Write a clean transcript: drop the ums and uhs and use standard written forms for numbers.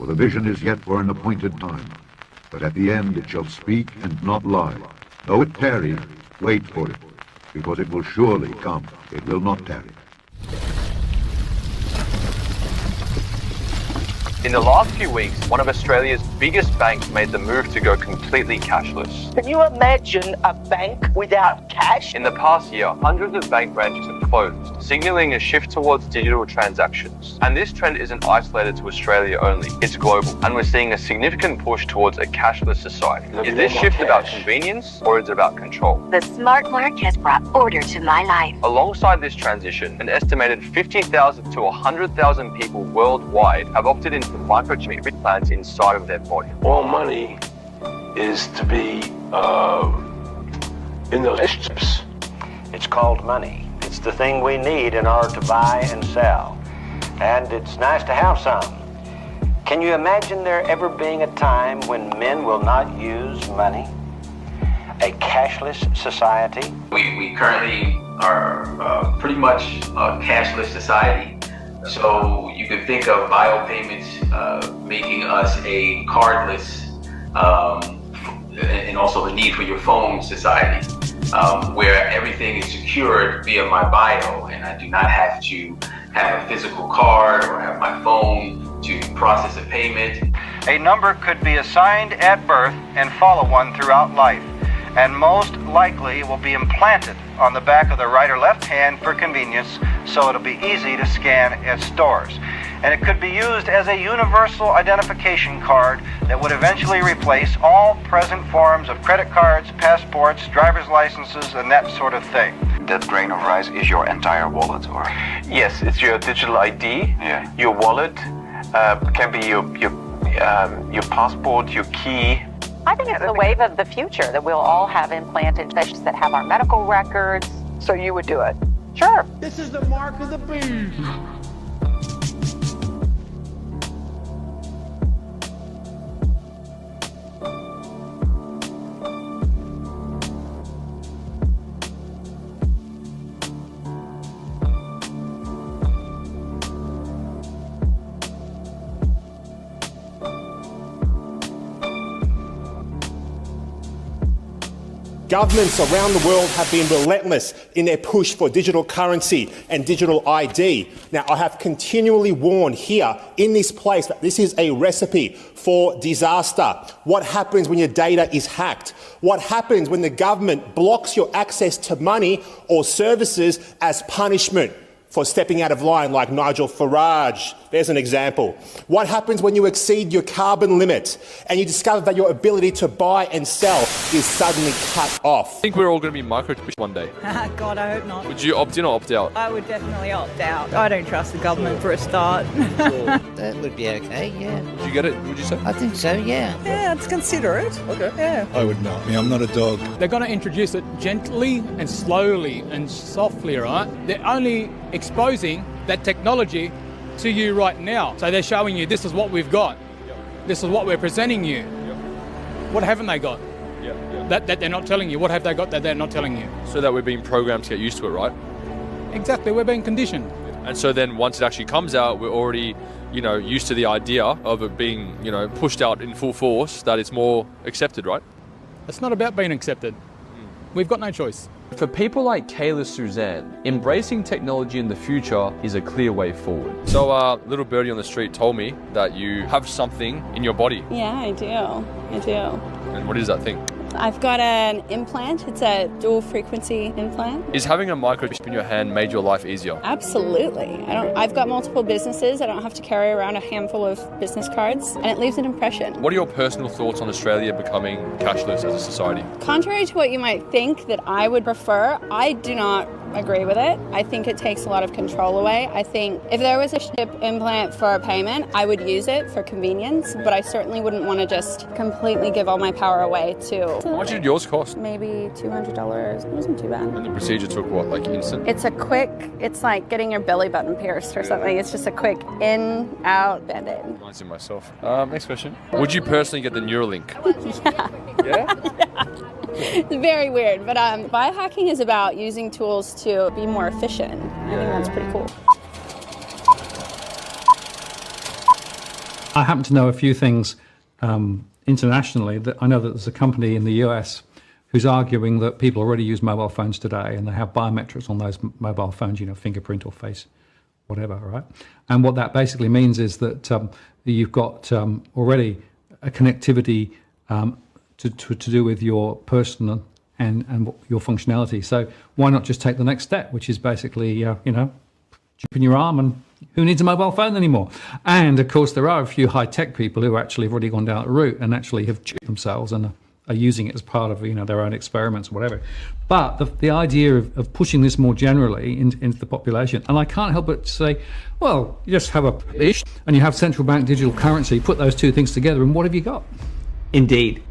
For the vision is yet for an appointed time, but at the end it shall speak and not lie. Though it tarry, wait for it, because it will surely come. It will not tarry. In the last few weeks, one of Australia's biggest banks made the move to go completely cashless. Can you imagine a bank without cash? In the past year, hundreds of bank branches have closed, signaling a shift towards digital transactions. And this trend isn't isolated to Australia only, it's global. And we're seeing a significant push towards a cashless society. Is this shift about convenience or is it about control? The smart mark has brought order to my life. Alongside this transition, an estimated 50,000 to 100,000 people worldwide have opted into microchip implants inside of their body. All money is to be in those chips. It's called money. It's the thing we need in order to buy and sell. And it's nice to have some. Can you imagine there ever being a time when men will not use money? A cashless society? We currently are pretty much a cashless society. So you could think of biopayments making us a cardless and also the need for your phone society, where everything is secured via my bio and I do not have to have a physical card or have my phone to process a payment. A number could be assigned at birth and follow one throughout life, and most likely will be implanted on the back of the right or left hand for convenience, so it'll be easy to scan at stores. And it could be used as a universal identification card that would eventually replace all present forms of credit cards, passports, driver's licenses, and that sort of thing. That grain of rice is your entire wallet, or? Yes, it's your digital ID, your wallet, can be your passport, your key. I think it's the wave of the future that we'll all have implanted chips that have our medical records. So you would do it? Sure. This is the mark of the beast. Governments around the world have been relentless in their push for digital currency and digital ID. Now, I have continually warned here in this place that this is a recipe for disaster. What happens when your data is hacked? What happens when the government blocks your access to money or services as punishment for stepping out of line, like Nigel Farage? There's an example. What happens when you exceed your carbon limit and you discover that your ability to buy and sell is suddenly cut off? I think we're all going to be microchipped one day. God, I hope not. Would you opt in or opt out? I would definitely opt out. I don't trust the government for a start. That would be okay, yeah. Would you get it, would you say? I think so, yeah. Yeah, let's consider it. Okay. Yeah. I would not. I'm not a dog. They're going to introduce it gently and slowly and softly, right? They're only exposing that technology to you right now. So they're showing you this is what we've got. Yep. This is what we're presenting you. Yep. What haven't they got? That they're not telling you. What have they got that they're not telling you? So that we're being programmed to get used to it, right? Exactly, we're being conditioned. And so then once it actually comes out, we're already, used to the idea of it being, pushed out in full force, that it's more accepted, right? It's not about being accepted. We've got no choice. For people like Kayla Suzanne, embracing technology in the future is a clear way forward. So little birdie on the street told me that you have something in your body. Yeah, I do. And what is that thing? I've got an implant. It's a dual frequency implant. Is having a microchip in your hand made your life easier? Absolutely. I've got multiple businesses. I don't have to carry around a handful of business cards, and it leaves an impression. What are your personal thoughts on Australia becoming cashless as a society? Contrary to what you might think that I would prefer, I do not agree with it. I think it takes a lot of control away. I think if there was a chip implant for a payment, I would use it for convenience, but I certainly wouldn't want to just completely give all my power away to... How much did yours cost? Maybe $200. It wasn't too bad. And the procedure took what, like instant? It's like getting your belly button pierced or something. It's just a quick in, out, band-aid. Reminds me of myself. Next question. Would you personally get the Neuralink? Yeah. Yeah? It's very weird, but biohacking is about using tools to be more efficient. I think that's pretty cool. I happen to know a few things internationally. That I know that there's a company in the US who's arguing that people already use mobile phones today and they have biometrics on those mobile phones, fingerprint or face, whatever, right? And what that basically means is that you've got already a connectivity to do with your person and your functionality. So why not just take the next step, which is basically, chip in your arm, and who needs a mobile phone anymore? And of course, there are a few high-tech people who actually have already gone down that route and actually have chipped themselves and are using it as part of their own experiments or whatever. But the idea of pushing this more generally into the population, and I can't help but say, well, you just have a ish and you have central bank digital currency, put those two things together, and what have you got? Indeed.